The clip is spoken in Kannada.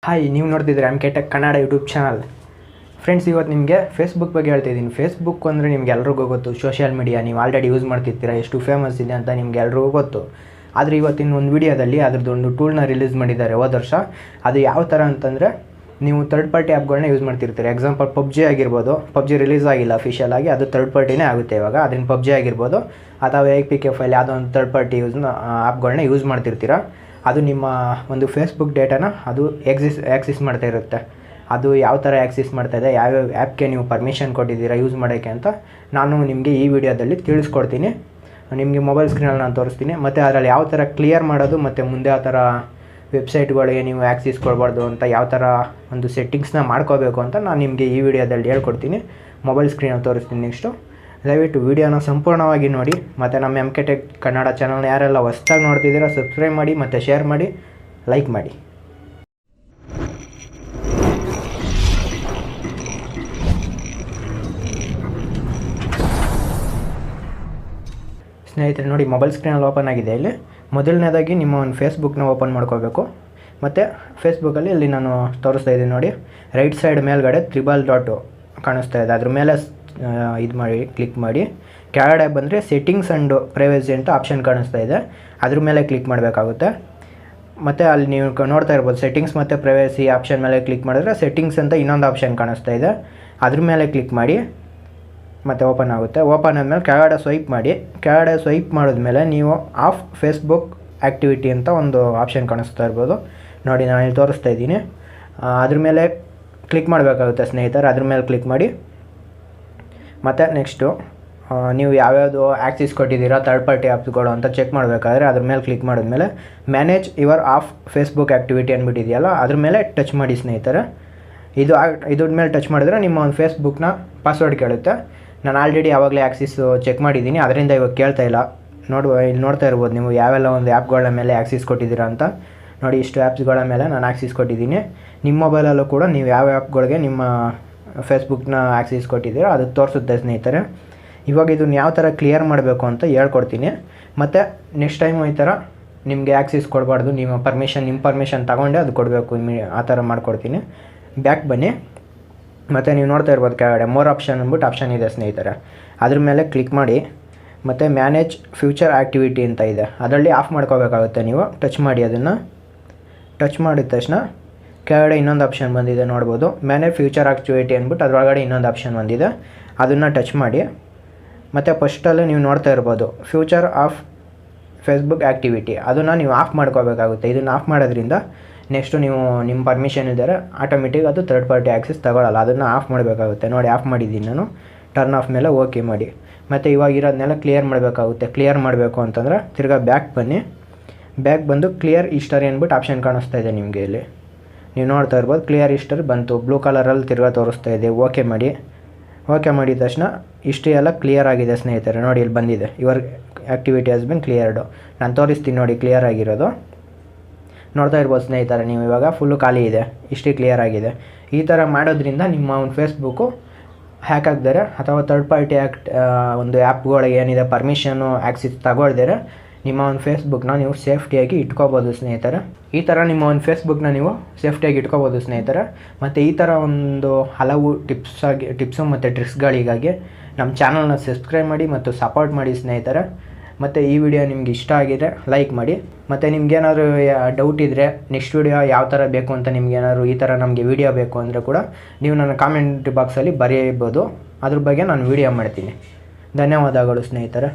ಹಾಯ್, ನೀವು ನೋಡ್ತಿದ್ದೀರಿ tech Kannada YouTube channel. Friends, ಇವತ್ತು ನಿಮಗೆ ಫೇಸ್ಬುಕ್ ಬಗ್ಗೆ ಹೇಳ್ತಿದ್ದೀನಿ. ಫೇಸ್ಬುಕ್ ಅಂದರೆ ನಿಮ್ಗೆ ಎಲ್ರಿಗೂ ಗೊತ್ತು, ಸೋಷಿಯಲ್ ಮೀಡಿಯಾ ನೀವು ಆಲ್ರೆಡಿ ಯೂಸ್ ಮಾಡ್ತಿರ್ತೀರ, ಎಷ್ಟು ಫೇಮಸ್ ಇದೆ ಅಂತ ನಿಮ್ಗೆ ಎಲ್ರಿಗೂ ಗೊತ್ತು. ಆದರೆ ಇವತ್ತಿನ ಒಂದು ವೀಡಿಯೋದಲ್ಲಿ ಅದರದ್ದೊಂದು ಟೂಲ್ನ ರಿಲೀಸ್ ಮಾಡಿದ್ದಾರೆ ಹೋದ ವರ್ಷ. ಅದು ಯಾವ ಥರ ಅಂತಂದರೆ, ನೀವು ಥರ್ಡ್ ಪಾರ್ಟಿ ಆ್ಯಪ್ಗಳನ್ನ ಯೂಸ್ ಮಾಡ್ತಿರ್ತೀರಿ. ಎಕ್ಸಾಂಪಲ್ ಪಬ್ಜಿ ಆಗಿರ್ಬೋದು. ಪಬ್ಜಿ ರಿಲೀಸ್ ಆಗಿಲ್ಲ ಅಫಿಷಿಯಲ್ ಆಗಿ, ಅದು ಥರ್ಡ್ ಪಾರ್ಟಿನೇ ಆಗುತ್ತೆ ಇವಾಗ. ಅದನ್ನು ಪಬ್ಜಿ ಆಗಿರ್ಬೋದು ಅಥವಾ APK ಫೈಲ್ ಯಾವುದೋ ಒಂದು ಥರ್ಡ್ ಪಾರ್ಟಿ ಆ್ಯಪ್ಗಳನ್ನ ಯೂಸ್ ಮಾಡ್ತಿರ್ತೀರ. ಅದು ನಿಮ್ಮ ಒಂದು ಫೇಸ್ಬುಕ್ ಡೇಟಾನ ಅದು ಆ್ಯಕ್ಸಿಸ್ ಮಾಡ್ತಾ ಇರುತ್ತೆ. ಅದು ಯಾವ ಥರ ಆ್ಯಕ್ಸಿಸ್ ಮಾಡ್ತಾಯಿದೆ, ಯಾವ್ಯಾವ ಆ್ಯಪ್ಗೆ ನೀವು ಪರ್ಮಿಷನ್ ಕೊಟ್ಟಿದ್ದೀರಾ ಯೂಸ್ ಮಾಡೋಕ್ಕೆ ಅಂತ ನಾನು ನಿಮಗೆ ಈ ವಿಡಿಯೋದಲ್ಲಿ ತಿಳಿಸ್ಕೊಡ್ತೀನಿ. ನಿಮಗೆ ಮೊಬೈಲ್ ಸ್ಕ್ರೀನಲ್ಲಿ ನಾನು ತೋರಿಸ್ತೀನಿ. ಮತ್ತು ಅದರಲ್ಲಿ ಯಾವ ಥರ ಕ್ಲಿಯರ್ ಮಾಡೋದು ಮತ್ತು ಮುಂದೆ ಆ ಥರ ವೆಬ್ಸೈಟ್ಗಳಿಗೆ ನೀವು ಆ್ಯಕ್ಸಿಸ್ ಕೊಡಬಾರ್ದು ಅಂತ ಯಾವ ಥರ ಒಂದು ಸೆಟ್ಟಿಂಗ್ಸ್ನ ಮಾಡ್ಕೋಬೇಕು ಅಂತ ನಾನು ನಿಮಗೆ ಈ ವಿಡಿಯೋದಲ್ಲಿ ಹೇಳ್ಕೊಡ್ತೀನಿ. ಮೊಬೈಲ್ ಸ್ಕ್ರೀನಲ್ಲಿ ತೋರಿಸ್ತೀನಿ. ನೆಕ್ಸ್ಟು ದಯವಿಟ್ಟು ವಿಡಿಯೋನ ಸಂಪೂರ್ಣವಾಗಿ ನೋಡಿ. ಮತ್ತು ನಮ್ಮ ಟೆಕ್ ಕನ್ನಡ ಚಾನಲ್ನ ಯಾರೆಲ್ಲ ಹೊಸ್ದಾಗಿ ನೋಡ್ತಿದ್ದೀರಾ ಸಬ್ಸ್ಕ್ರೈಬ್ ಮಾಡಿ ಮತ್ತು ಶೇರ್ ಮಾಡಿ, ಲೈಕ್ ಮಾಡಿ. ಸ್ನೇಹಿತರೆ ನೋಡಿ, ಮೊಬೈಲ್ ಸ್ಕ್ರೀನಲ್ಲಿ ಓಪನ್ ಆಗಿದೆ. ಇಲ್ಲಿ ಮೊದಲನೇದಾಗಿ ನಿಮ್ಮ ಒಂದು ಫೇಸ್ಬುಕ್ನ ಓಪನ್ ಮಾಡ್ಕೋಬೇಕು. ಮತ್ತು ಫೇಸ್ಬುಕ್ಕಲ್ಲಿ ಇಲ್ಲಿ ನಾನು ತೋರಿಸ್ತಾ ಇದ್ದೀನಿ ನೋಡಿ, ರೈಟ್ ಸೈಡ್ ಮೇಲ್ಗಡೆ ತ್ರಿಬಲ್ ಕಾಣಿಸ್ತಾ ಇದೆ. ಅದ್ರ ಮೇಲೆ ಇದು ಮಾಡಿ ಕ್ಲಿಕ್ ಮಾಡಿ. ಕೆಳಗಡೆ ಬಂದರೆ ಸೆಟ್ಟಿಂಗ್ಸ್ ಆ್ಯಂಡ್ ಪ್ರೈವಸಿ ಅಂತ ಆಪ್ಷನ್ ಕಾಣಿಸ್ತಾ ಇದೆ, ಅದ್ರ ಮೇಲೆ ಕ್ಲಿಕ್ ಮಾಡಬೇಕಾಗುತ್ತೆ. ಮತ್ತು ಅಲ್ಲಿ ನೀವು ನೋಡ್ತಾ ಇರ್ಬೋದು, ಸೆಟ್ಟಿಂಗ್ಸ್ ಮತ್ತು ಪ್ರೈವಸಿ ಆಪ್ಷನ್ ಮೇಲೆ ಕ್ಲಿಕ್ ಮಾಡಿದ್ರೆ ಸೆಟ್ಟಿಂಗ್ಸ್ ಅಂತ ಇನ್ನೊಂದು ಆಪ್ಷನ್ ಕಾಣಿಸ್ತಾ ಇದೆ, ಅದ್ರ ಮೇಲೆ ಕ್ಲಿಕ್ ಮಾಡಿ. ಮತ್ತು ಓಪನ್ ಆಗುತ್ತೆ. ಓಪನ್ ಆದಮೇಲೆ ಕೆಳಗಡೆ ಸ್ವೈಪ್ ಮಾಡಿ. ಕೆಳಗಡೆ ಸ್ವೈಪ್ ಮಾಡಿದ್ಮೇಲೆ ನೀವು ಆಫ್ ಫೇಸ್ಬುಕ್ ಆ್ಯಕ್ಟಿವಿಟಿ ಅಂತ ಒಂದು ಆಪ್ಷನ್ ಕಾಣಿಸ್ತಾ ಇರ್ಬೋದು ನೋಡಿ, ನಾನು ಇಲ್ಲಿ ತೋರಿಸ್ತಾ ಇದ್ದೀನಿ. ಅದ್ರ ಮೇಲೆ ಕ್ಲಿಕ್ ಮಾಡಬೇಕಾಗುತ್ತೆ ಸ್ನೇಹಿತರೆ. ಅದ್ರ ಮೇಲೆ ಕ್ಲಿಕ್ ಮಾಡಿ. ಮತ್ತು ನೆಕ್ಸ್ಟು ನೀವು ಯಾವ್ಯಾವುದು ಆ್ಯಕ್ಸಿಸ್ ಕೊಟ್ಟಿದ್ದೀರಾ ಥರ್ಡ್ ಪಾರ್ಟಿ ಆ್ಯಪ್ಸ್ಗಳು ಅಂತ ಚೆಕ್ ಮಾಡಬೇಕಾದ್ರೆ ಅದ್ರ ಮೇಲೆ ಕ್ಲಿಕ್ ಮಾಡಿದ್ಮೇಲೆ manage your off Facebook activity ಅಂದ್ಬಿಟ್ಟಿದೆಯಲ್ಲ, ಅದ್ರ ಮೇಲೆ ಟಚ್ ಮಾಡಿ ಸ್ನೇಹಿತರೆ. ಇದ್ರ ಮೇಲೆ ಟಚ್ ಮಾಡಿದ್ರೆ ನಿಮ್ಮ ಒಂದು ಫೇಸ್ಬುಕ್ನ ಪಾಸ್ವರ್ಡ್ ಕೇಳುತ್ತೆ. ನಾನು ಆಲ್ರೆಡಿ ಆವಾಗಲೇ ಆ್ಯಕ್ಸಿಸ್ ಚೆಕ್ ಮಾಡಿದ್ದೀನಿ, ಅದರಿಂದ ಇವಾಗ ಕೇಳ್ತಾ ಇಲ್ಲ. ಇಲ್ಲಿ ನೋಡ್ತಾ ಇರ್ಬೋದು ನೀವು ಯಾವೆಲ್ಲ ಒಂದು ಆ್ಯಪ್ಗಳ ಮೇಲೆ ಆ್ಯಕ್ಸಿಸ್ ಕೊಟ್ಟಿದ್ದೀರಾ ಅಂತ. ನೋಡಿ, ಇಷ್ಟು ಆ್ಯಪ್ಸ್ಗಳ ಮೇಲೆ ನಾನು ಆ್ಯಕ್ಸಿಸ್ ಕೊಟ್ಟಿದ್ದೀನಿ. ನಿಮ್ಮ ಮೊಬೈಲಲ್ಲೂ ಕೂಡ ನೀವು ಯಾವ ಆ್ಯಪ್ಗಳಿಗೆ ನಿಮ್ಮ ಫೇಸ್ಬುಕ್ನ ಆ್ಯಕ್ಸಿಸ್ ಕೊಟ್ಟಿದ್ದೀರೋ ಅದು ತೋರಿಸುತ್ತೆ ಸ್ನೇಹಿತರೆ. ಇವಾಗ ಇದನ್ನು ಯಾವ ಥರ ಕ್ಲಿಯರ್ ಮಾಡಬೇಕು ಅಂತ ಹೇಳ್ಕೊಡ್ತೀನಿ. ಮತ್ತು ನೆಕ್ಸ್ಟ್ ಟೈಮು ಈ ಥರ ನಿಮಗೆ ಆ್ಯಕ್ಸಿಸ್ ಕೊಡಬಾರ್ದು, ನಿಮ್ಮ ಪರ್ಮಿಷನ್ ತಗೊಂಡೆ ಅದು ಕೊಡಬೇಕು, ಆ ಥರ ಮಾಡಿಕೊಡ್ತೀನಿ. ಬ್ಯಾಕ್ ಬನ್ನಿ. ಮತ್ತು ನೀವು ನೋಡ್ತಾ ಇರ್ಬೋದು ಕೆಳಗಡೆ ಮೋರ್ ಆಪ್ಷನ್ ಅಂದ್ಬಿಟ್ಟು ಆಪ್ಷನ್ ಇದೆ ಸ್ನೇಹಿತರೆ, ಅದ್ರ ಮೇಲೆ ಕ್ಲಿಕ್ ಮಾಡಿ. ಮತ್ತು ಮ್ಯಾನೇಜ್ ಫ್ಯೂಚರ್ ಆ್ಯಕ್ಟಿವಿಟಿ ಅಂತ ಇದೆ, ಅದರಲ್ಲಿ ಆಫ್ ಮಾಡ್ಕೋಬೇಕಾಗುತ್ತೆ. ನೀವು ಟಚ್ ಮಾಡಿ. ಅದನ್ನು ಟಚ್ ಮಾಡಿದ ತಕ್ಷಣ ಕೆಳಗಡೆ ಇನ್ನೊಂದು ಆಪ್ಷನ್ ಬಂದಿದೆ ನೋಡ್ಬೋದು, ಮ್ಯಾನೇಜ್ ಫ್ಯೂಚರ್ ಆ್ಯಕ್ಟಿವಿಟಿ ಅಂದ್ಬಿಟ್ಟು ಅದರೊಳಗಡೆ ಇನ್ನೊಂದು ಆಪ್ಷನ್ ಬಂದಿದೆ, ಅದನ್ನು ಟಚ್ ಮಾಡಿ. ಮತ್ತು ಫಸ್ಟಲ್ಲಿ ನೀವು ನೋಡ್ತಾ ಇರ್ಬೋದು ಫ್ಯೂಚರ್ ಆಫ್ ಫೇಸ್ಬುಕ್ ಆ್ಯಕ್ಟಿವಿಟಿ, ಅದನ್ನು ನೀವು ಆಫ್ ಮಾಡ್ಕೋಬೇಕಾಗುತ್ತೆ. ಇದನ್ನು ಆಫ್ ಮಾಡೋದ್ರಿಂದ ನೆಕ್ಸ್ಟು ನೀವು ನಿಮ್ಮ ಪರ್ಮಿಷನ್ ಇದ್ದರೆ ಆಟೋಮೆಟಿಕ್ ಅದು ಥರ್ಡ್ ಪಾರ್ಟಿ ಆ್ಯಕ್ಸೆಸ್ ತಗೊಳ್ಳಲ್ಲ, ಅದನ್ನು ಆಫ್ ಮಾಡಬೇಕಾಗುತ್ತೆ. ನೋಡಿ, ಆಫ್ ಮಾಡಿದ್ದೀನಿ ನಾನು. ಟರ್ನ್ ಆಫ್ ಮೇಲೆ ಓಕೆ ಮಾಡಿ. ಮತ್ತು ಇವಾಗ ಇರೋದನ್ನೆಲ್ಲ ಕ್ಲಿಯರ್ ಮಾಡಬೇಕಾಗುತ್ತೆ. ಕ್ಲಿಯರ್ ಮಾಡಬೇಕು ಅಂತಂದರೆ ತಿರ್ಗಾ ಬ್ಯಾಕ್ ಬನ್ನಿ. ಬ್ಯಾಕ್ ಬಂದು ಕ್ಲಿಯರ್ ಹಿಸ್ಟರಿ ಅಂದ್ಬಿಟ್ಟು ಆಪ್ಷನ್ ಕಾಣಿಸ್ತಾ ಇದೆ ನಿಮಗೆ. ಇಲ್ಲಿ ನೀವು ನೋಡ್ತಾ ಇರ್ಬೋದು ಕ್ಲಿಯರ್ ಹಿಸ್ಟರಿ ಬಂತು, ಬ್ಲೂ ಕಲರಲ್ಲಿ ತಿರ್ಗಾ ತೋರಿಸ್ತಾ ಇದೆ. ಓಕೆ ಮಾಡಿ. ಓಕೆ ಮಾಡಿದ ತಕ್ಷಣ ಹಿಸ್ಟ್ರಿ ಎಲ್ಲ ಕ್ಲಿಯರ್ ಆಗಿದೆ ಸ್ನೇಹಿತರೆ. ನೋಡಿ, ಇಲ್ಲಿ ಬಂದಿದೆ ಯುವರ್ ಆ್ಯಕ್ಟಿವಿಟಿ ಹ್ಯಾಸ್ ಬಿನ್ ಕ್ಲಿಯರ್ಡು. ನಾನು ತೋರಿಸ್ತೀನಿ ನೋಡಿ ಕ್ಲಿಯರ್ ಆಗಿರೋದು. ನೋಡ್ತಾ ಇರ್ಬೋದು ಸ್ನೇಹಿತರೆ, ನೀವು ಇವಾಗ ಫುಲ್ಲು ಖಾಲಿ ಇದೆ, ಹಿಸ್ಟ್ರಿ ಕ್ಲಿಯರ್ ಆಗಿದೆ. ಈ ಥರ ಮಾಡೋದ್ರಿಂದ ನಿಮ್ಮ ಒಂದು ಫೇಸ್ಬುಕ್ಕು ಹ್ಯಾಕ್ ಆಗ್ದರೆ ಅಥವಾ ಥರ್ಡ್ ಪಾರ್ಟಿ ಒಂದು ಆ್ಯಪ್ಗಳಿಗೆ ಏನಿದೆ ಪರ್ಮಿಷನ್ನು ಆ್ಯಕ್ಸಿಸ್ ತಗೊಳ್ದರೆ ನಿಮ್ಮ ಒಂದು ಫೇಸ್ಬುಕ್ನ ನೀವು ಸೇಫ್ಟಿಯಾಗಿ ಇಟ್ಕೋಬೋದು ಸ್ನೇಹಿತರೆ. ಈ ಥರ ನಿಮ್ಮ ಒಂದು ಫೇಸ್ಬುಕ್ನ ನೀವು ಸೇಫ್ಟಿಯಾಗಿ ಇಟ್ಕೋಬೋದು ಸ್ನೇಹಿತರೆ. ಮತ್ತು ಈ ಥರ ಒಂದು ಹಲವು ಟಿಪ್ಸು ಮತ್ತು ಟ್ರಿಕ್ಸ್ಗಳಿಗಾಗಿ ನಮ್ಮ ಚಾನಲ್ನ ಸಬ್ಸ್ಕ್ರೈಬ್ ಮಾಡಿ ಮತ್ತು ಸಪೋರ್ಟ್ ಮಾಡಿ ಸ್ನೇಹಿತರೆ. ಮತ್ತು ಈ ವಿಡಿಯೋ ನಿಮ್ಗೆ ಇಷ್ಟ ಆಗಿದೆ ಲೈಕ್ ಮಾಡಿ. ಮತ್ತು ನಿಮ್ಗೇನಾದ್ರು ಡೌಟ್ ಇದ್ದರೆ ನೆಕ್ಸ್ಟ್ ವಿಡಿಯೋ ಯಾವ ಥರ ಬೇಕು ಅಂತ ನಿಮ್ಗೇನಾದ್ರು ಈ ಥರ ನಮಗೆ ವಿಡಿಯೋ ಬೇಕು ಅಂದರೆ ಕೂಡ ನೀವು ನನ್ನ ಕಾಮೆಂಟ್ ಬಾಕ್ಸಲ್ಲಿ ಬರೆಯಬಹುದು, ಅದ್ರ ಬಗ್ಗೆ ನಾನು ವಿಡಿಯೋ ಮಾಡ್ತೀನಿ. ಧನ್ಯವಾದಗಳು ಸ್ನೇಹಿತರೆ.